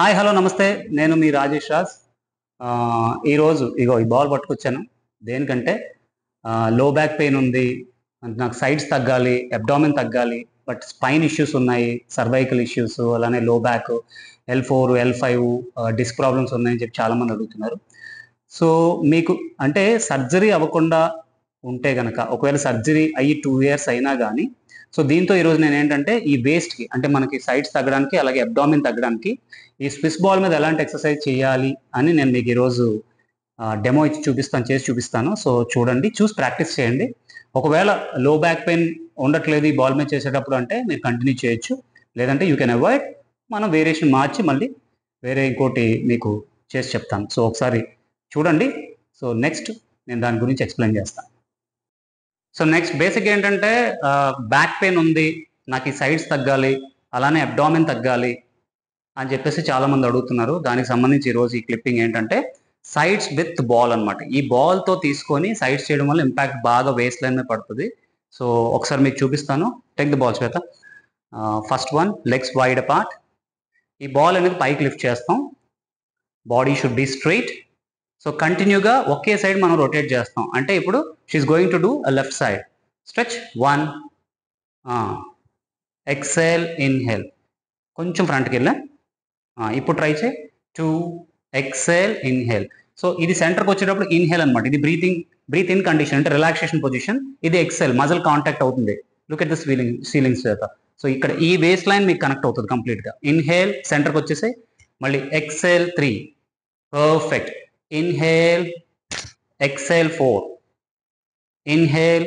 Hi hello నమస్తే. నేను మీ రాజేష్ రాజ్. ఈరోజు ఇగో ఈ బాల్ పట్టుకొచ్చాను. దేనికంటే లో బ్యాక్ పెయిన్ ఉంది, నాకు సైడ్స్ తగ్గాలి, అబ్డామిన్ తగ్గాలి, బట్ స్పైన్ ఇష్యూస్ ఉన్నాయి, సర్వైకల్ ఇష్యూస్, అలానే లో back, L4 L5 disc problems ఉన్నాయని చెప్పి చాలామంది అడుగుతున్నారు. సో మీకు అంటే సర్జరీ అవ్వకుండా ఉంటే గనక, ఒకవేళ సర్జరీ అయ్యి 2 years అయినా కానీ, సో దీంతో ఈరోజు నేను ఏంటంటే ఈ వేస్ట్కి అంటే మనకి సైడ్స్ తగ్గడానికి అలాగే అబ్డామిన్ తగ్గడానికి ఈ స్విస్ బాల్ మీద ఎలాంటి ఎక్సర్సైజ్ చేయాలి అని నేను మీకు ఈరోజు డెమో ఇచ్చి చూపిస్తాను, చేసి చూపిస్తాను. సో చూడండి, చూసి ప్రాక్టీస్ చేయండి. ఒకవేళ లో బ్యాక్ పెయిన్ ఉండట్లేదు ఈ బాల్ మీద చేసేటప్పుడు అంటే మీరు కంటిన్యూ చేయొచ్చు, లేదంటే యూ కెన్ అవాయిడ్. మనం వేరియేషన్ మార్చి మళ్ళీ వేరే ఇంకోటి మీకు చేసి చెప్తాను. సో ఒకసారి చూడండి. సో నెక్స్ట్ నేను దాని గురించి ఎక్స్ప్లెయిన్ చేస్తాను. సో నెక్స్ట్ బేసిక్ ఏంటంటే బ్యాక్ పెయిన్ ఉంది, నాకు ఈ సైడ్స్ తగ్గాలి, అలానే అబ్డామిన్ తగ్గాలి అని చెప్పేసి చాలామంది అడుగుతున్నారు. దానికి సంబంధించి ఈరోజు ఈ క్లిప్పింగ్ ఏంటంటే సైడ్స్ విత్ బాల్ అనమాట. ఈ బాల్తో తీసుకొని సైడ్స్ చేయడం వల్ల ఇంపాక్ట్ బాగా వేస్ట్ లైన్ మీద పడుతుంది. సో ఒకసారి మీకు చూపిస్తాను. Take the ball Shweta. First one, legs wide apart. ఈ బాల్ అనేది పైకి లిఫ్ట్ చేస్తాం. Body should be straight. So కంటిన్యూగా ఒకే సైడ్ మనం రొటేట్ చేస్తాం. అంటే ఇప్పుడు she's going to do left side. Stretch 1, exhale, inhale, కొంచెం ఫ్రంట్కి వెళ్ళా. ఇప్పుడు ట్రై చేయి 2, ఎక్సెల్, ఇన్హేల్. సో ఇది సెంటర్కి వచ్చేటప్పుడు ఇన్హేల్ అనమాట. ఇది బ్రీత్ ఇన్ కండిషన్ అంటే రిలాక్సేషన్ పొజిషన్. ఇది ఎక్సెల్, మజిల్ కాంటాక్ట్ అవుతుంది. లుక్ ఎట్ దిస్ సీలింగ్స్ చేత. సో ఇక్కడ ఈ వేస్ట్ లైన్ మీకు కనెక్ట్ అవుతుంది కంప్లీట్గా. ఇన్హేల్, సెంటర్కి వచ్చేసి మళ్ళీ exhale 3, perfect. Inhale, exhale 4, inhale,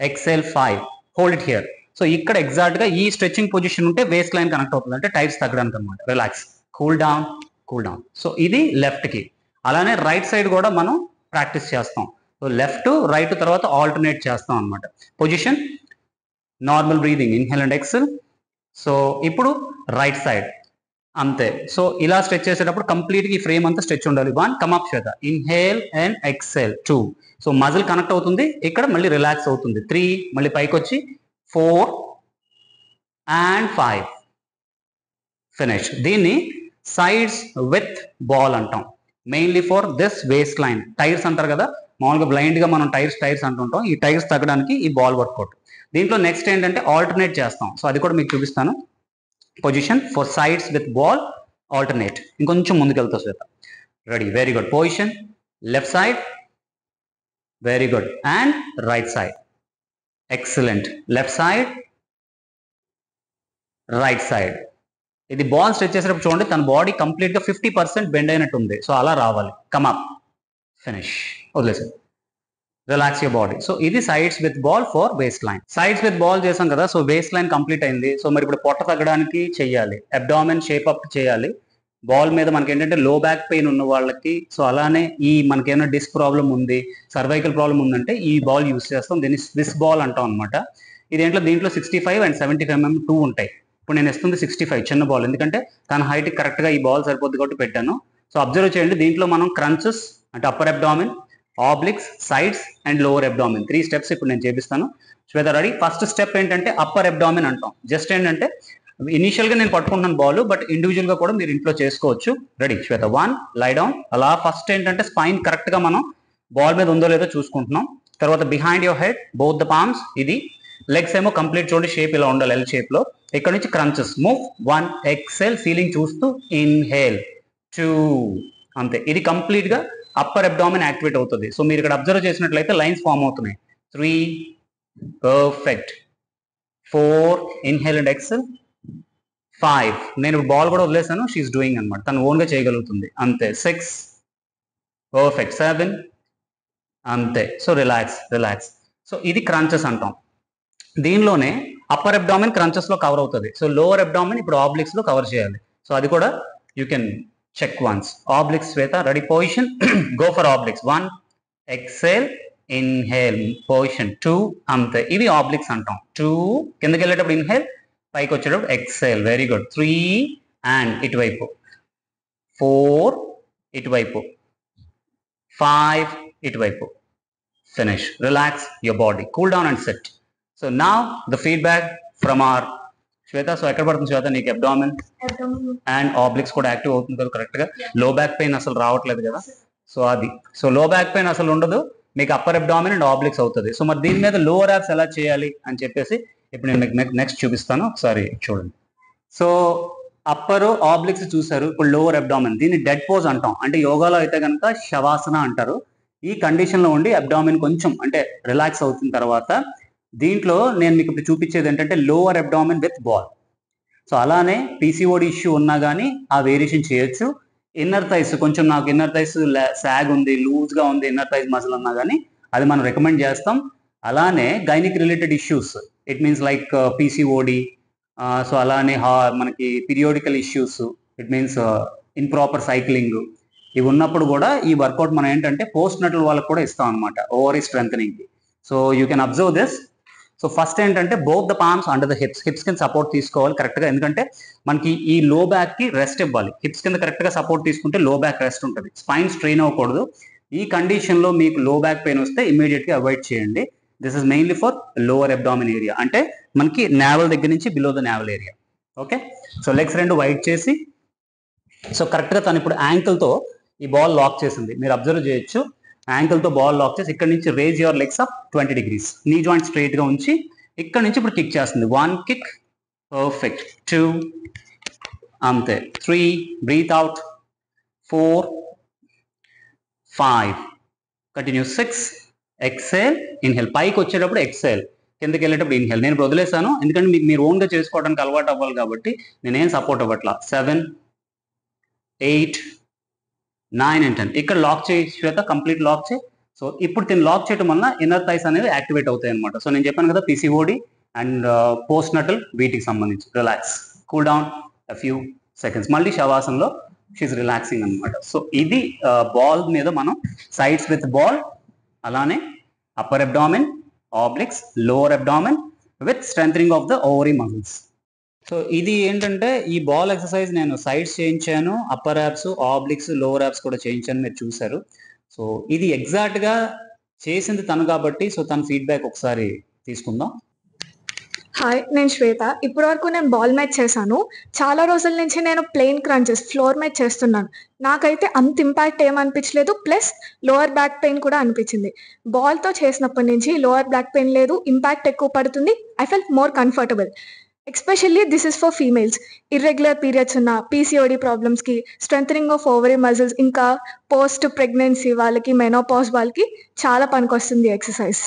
exhale 5, hold it here. So ఇక్కడ ఎగ్జాక్ట్ గా ఈ స్ట్రెచింగ్ పొజిషన్ ఉంటే వేస్ట్ లైన్ కనెక్ట్ అవుతుంది, అంటే టైర్స్ తగ్గడానికి అనమాట. Relax, cool down, cool down. So ఇది లెఫ్ట్ కి. అలానే రైట్ సైడ్ కూడా మనం ప్రాక్టీస్ చేస్తాం. సో లెఫ్ట్ రైట్ తర్వాత ఆల్టర్నేట్ చేస్తాం అనమాట. Position normal breathing, inhale and exhale. So ఇప్పుడు రైట్ సైడ్ అంతే. సో ఇలా స్ట్రెచ్ చేసేటప్పుడు కంప్లీట్ గా ఈ ఫ్రేమ్ అంతా స్ట్రెచ్ ఉండాలి. 1, come up Shweta, inhale and exhale. 2, so muscle connect అవుతుంది, ఇక్కడ మళ్ళీ రిలాక్స్ అవుతుంది. 3, మళ్ళీ పైకి వచ్చి 4 and 5, ఫినిష్. దీన్ని సైడ్స్ విత్ బాల్ అంటాం. Mainly for this waist line. Tyres అంటారు కదా, మామూలుగా బ్లైండ్ గా మనం టైర్స్ అంటుంటాం. ఈ టైర్స్ తగ్గడానికి ఈ బాల్ వర్కౌట్. దీంట్లో నెక్స్ట్ ఏంటంటే ఆల్టర్నేట్ చేస్తాం. సో అది కూడా మీకు చూపిస్తాను. Position for sides with ball, alternate. ఇంకొంచెం ముందుకెళ్తా Shweta. Ready, very good. Position left side, very good, and right side, excellent. Left side, right side. ఇది బాల్ స్ట్రెచ్ చేసేటప్పుడు చూడండి, తన బాడీ కంప్లీట్ గా 50% బెండ్ అయినట్టు ఉంది. సో అలా రావాలి. కమప్, ఫినిష్, వదిలేసి రిలాక్స్ యువర్ బాడీ. సో ఇది sides with ball for waist line. Sides with ball చేసాం కదా, సో వేస్ట్ లైన్ కంప్లీట్ అయింది. సో మరి ఇప్పుడు పొట్ట తగ్గడానికి చెయ్యాలి, అబ్డామిన్ షేప్ అప్ చేయాలి. బాల్ మీద మనకి ఏంటంటే లో బ్యాక్ పెయిన్ ఉన్న వాళ్ళకి, సో అలానే ఈ మనకి ఏమైనా డిస్క్ ప్రాబ్లం ఉంది, సర్వైకల్ ప్రాబ్లం ఉందంటే ఈ బాల్ యూస్ చేస్తాం. దీన్ని స్విస్ బాల్ అంటాం అనమాట. దీంట్లో 65 and 75 mm 2 ఉంటాయి. ఇప్పుడు నేను ఇస్తుంది 65 చిన్న బాల్, ఎందుకంటే తన హైట్ కరెక్ట్ గా ఈ బాల్ సరిపోద్ది కాబట్టి పెట్టాను. సో అబ్జర్వ్ చేయండి, దీంట్లో మనం క్రంచెస్ అంటే upper abdomen, obliques, sides and lower abdomen 3 steps ఇప్పుడు నేను చేపిస్తాను. శ్వేత రెడీ. ఫస్ట్ స్టెప్ ఏంటంటే అప్పర్ అబ్డామిన్ అంటాం. జస్ట్ ఏంటంటే ఇనిషియల్ గా నేను పట్టుకుంటున్నాను బాల్, బట్ ఇండివిజువల్ గా కూడా మీరు ఇంట్లో చేసుకోవచ్చు. రెడీ శ్వేత. 1, లై డౌన్. అలా ఫస్ట్ ఏంటంటే స్పైన్ కరెక్ట్ గా మనం బాల్ మీద ఉందో లేదో చూసుకుంటున్నాం. తర్వాత behind your head, both the palms. ఇది లెగ్స్ ఏమో కంప్లీట్ చూడండి, షేప్ ఇలా ఉండాలి, ఎల్ షేప్ లో. ఇక్కడ నుంచి క్రంచెస్. మూవ్ 1, ఎక్సెల్, సీలింగ్ చూస్తూ, ఇన్హేల్ 2, అంతే. ఇది కంప్లీట్ గా అప్పర్ అబ్డామిన్ యాక్టివేట్ అవుతుంది. సో మీరు ఇక్కడ అబ్జర్వ్ చేసినట్లయితే లైన్స్ ఫామ్ అవుతున్నాయి. 3, పర్ఫెక్ట్. 4, inhale and XL. 5, నేను బాల్ కూడా వదిలేసాను, షీఈస్ డూయింగ్ అనమాట, తను ఓన్ గా చేయగలుగుతుంది, అంతే. 6, పర్ఫెక్ట్. 7, అంతే. So relax, relax. సో ఇది క్రంచెస్ అంటాం. దీనిలోనే అప్పర్ అబ్డామిన్ క్రంచెస్ లో కవర్ అవుతుంది. సో లోవర్ అబ్డామిన్ ఇప్పుడు ఆబ్లిక్స్ లో కవర్ చేయాలి. సో అది కూడా you can check once. Obliques Shweta, ready. Position go for obliques. 1, exhale, inhale, position 2, అంతే. ఇవి ఆబ్లిక్స్ అంటాం. 2, కిందకి వెళ్ళేటప్పుడు ఇన్హేల్, పైకి వచ్చేటప్పుడు ఎక్సెల్, వెరీ గుడ్. 3, అండ్ ఇటువైపు. 4, ఇటువైపు. 5, ఇటువైపు. Finish. Relax your body, cool down and set. So now the feedback from our Shweta, so ఎక్కడ పడుతుంది శ్వేత నీకు అబ్డామిన్ అండ్ ఆబ్లిక్స్ కూడా యాక్టివ్ అవుతుంది కదా కరెక్ట్ గా? లో బ్యాక్ పెయిన్ అసలు రావట్లేదు కదా? సో అది, సో లో బ్యాక్ పెయిన్ అసలు ఉండదు, మీకు అప్పర్ అబ్డామిన్ అండ్ ఆబ్లిక్స్ అవుతుంది. సో మరి దీని మీద లోవర్ యాబ్స్ ఎలా చేయాలి అని చెప్పేసి ఇప్పుడు నేను మీకు నెక్స్ట్ చూపిస్తాను, ఒకసారి చూడండి. సో అప్పర్ ఆబ్లిక్స్ చూసారు, ఇప్పుడు లోవర్ అబ్డామిన్, దీన్ని డెడ్ పోజ్ అంటాం. అంటే యోగాలో అయితే కనుక శవాసన అంటారు. ఈ కండిషన్ లో ఉండి అబ్డామిన్ కొంచెం అంటే రిలాక్స్ అవుతున్న తర్వాత దీంట్లో నేను మీకు ఇప్పుడు చూపించేది ఏంటంటే lower abdomen with ball. So అలానే పీసీఓడి ఇష్యూ ఉన్నా కానీ ఆ వేరియేషన్ చేయొచ్చు. ఇన్నర్ థైస్, కొంచెం నాకు ఇన్నర్ థైస్ సాగ్ ఉంది, లూజ్ గా ఉంది ఇన్నర్ థైస్ మజిల్ అన్నా కానీ అది మనం రికమెండ్ చేస్తాం. అలానే gynaec related issues, it means like PCOD, so అలానే మనకి periodical issues, it means improper cycling, ఇవి ఉన్నప్పుడు కూడా ఈ వర్కౌట్ మనం ఏంటంటే పోస్ట్ నటల్ వాళ్ళకి కూడా ఇస్తాం అనమాట, ఓవరీ స్ట్రెంథనింగ్ కి. So you can observe this. So first ఏంటంటే both the palms under the hips, hips కింద సపోర్ట్ తీసుకోవాలి కరెక్ట్ గా, ఎందుకంటే మనకి ఈ లో బ్యాక్ కి రెస్ట్ ఇవ్వాలి. హిప్స్ కింద కరెక్ట్ గా సపోర్ట్ తీసుకుంటే లో బ్యాక్ రెస్ట్ ఉంటుంది, స్పైన్ స్ట్రెయిన్ అవ్వకూడదు. ఈ కండిషన్ లో మీకు లో బ్యాక్ పెయిన్ వస్తే ఇమీడియట్ గా అవాయిడ్ చేయండి. This is mainly for lower abdomen area, అంటే మనకి నావల్ దగ్గర నుంచి below the naval area. Okay, so legs రెండు వైడ్ చేసి, సో కరెక్ట్ గా తను ఇప్పుడు యాంకిల్ తో ఈ బాల్ లాక్ చేసింది, మీరు అబ్జర్వ్ చేయొచ్చు. యాంకిల్ తో బాల్ లాక్ చేసి ఇక్కడ నుంచి raise your legs up 20 degrees, knee joint straight గా ఉంచి ఇక్కడ నుంచి ఇప్పుడు కిక్ చేస్తుంది. 1 kick, పర్ఫెక్ట్. 2 అంతే. 3 breathe out. 4 5 continue. 6 exhale, inhale. పైకి వచ్చేటప్పుడు ఎక్సేల్, కిందకి వెళ్ళేటప్పుడు ఇన్హేల్. నేను ఇప్పుడు వదిలేసాను ఎందుకంటే మీకు మీరు ఓన్ గా చేసుకోవడానికి అలవాటు అవ్వాలి కాబట్టి నేనేం సపోర్ట్ అవ్వట్లా. 7 8 9 and 10 ఇక్కడ లాక్ చేయి శ్వేత, కంప్లీట్ లాక్ చేయి. సో ఇప్పుడు దీన్ని లాక్ చేయడం వల్ల ఇన్నర్ థైస్ అనేది యాక్టివేట్ అవుతాయి అనమాట. సో నేను చెప్పాను కదా పీసీఓడి అండ్ పోస్ట్ నటల్ వీటికి సంబంధించి. Relax, cool down a few seconds, మళ్ళీ శవాసంలో షీఈ్ రిలాక్సింగ్ అనమాట. సో ఇది బాల్ మీద మనం సైడ్స్ విత్ బాల్, అలానే upper abdomen, obliques, lower abdomen with strengthening of the ovary muscles. So ఇది ఏంటంటే ఈ బాల్ ఎక్సర్సైజ్ నేను సైడ్స్ చేయించాను, upper abs, obliques, lower abs కూడా చేయించాను, మీరు చూసారు. సో ఇది ఎగ్జాక్ట్ గా చేసింది తను కాబట్టి సో తన ఫీడ్బ్యాక్ ఒకసారి తీసుకుందాం. హాయ్, నేను శ్వేత. ఇప్పటి వరకు నేను బాల్ మ్యాచ్ చేశాను. చాలా రోజుల నుంచి నేను ప్లెయిన్ క్రంచెస్, ఫ్లోర్ మ్యాచ్ చేస్తున్నాను. నాకైతే అంత ఇంపాక్ట్ ఏమనిపించలేదు, ప్లస్ లోవర్ బ్యాక్ పెయిన్ కూడా అనిపించింది. బాల్తో చేసినప్పటి నుంచి లోవర్ బ్యాక్ పెయిన్ లేదు, ఇంపాక్ట్ ఎక్కువ పడుతుంది. I felt more comfortable. Especially this is for females. Irregular periods ఉన్న, పీసీఓడి ప్రాబ్లమ్స్కి, స్ట్రెంథనింగ్ ఆఫ్ ఓవరీ మజిల్స్, ఇంకా పోస్ట్ ప్రెగ్నెన్సీ వాళ్ళకి, మెనోపాజ్ వాళ్ళకి చాలా పనికొస్తుంది ఎక్సర్సైజ్.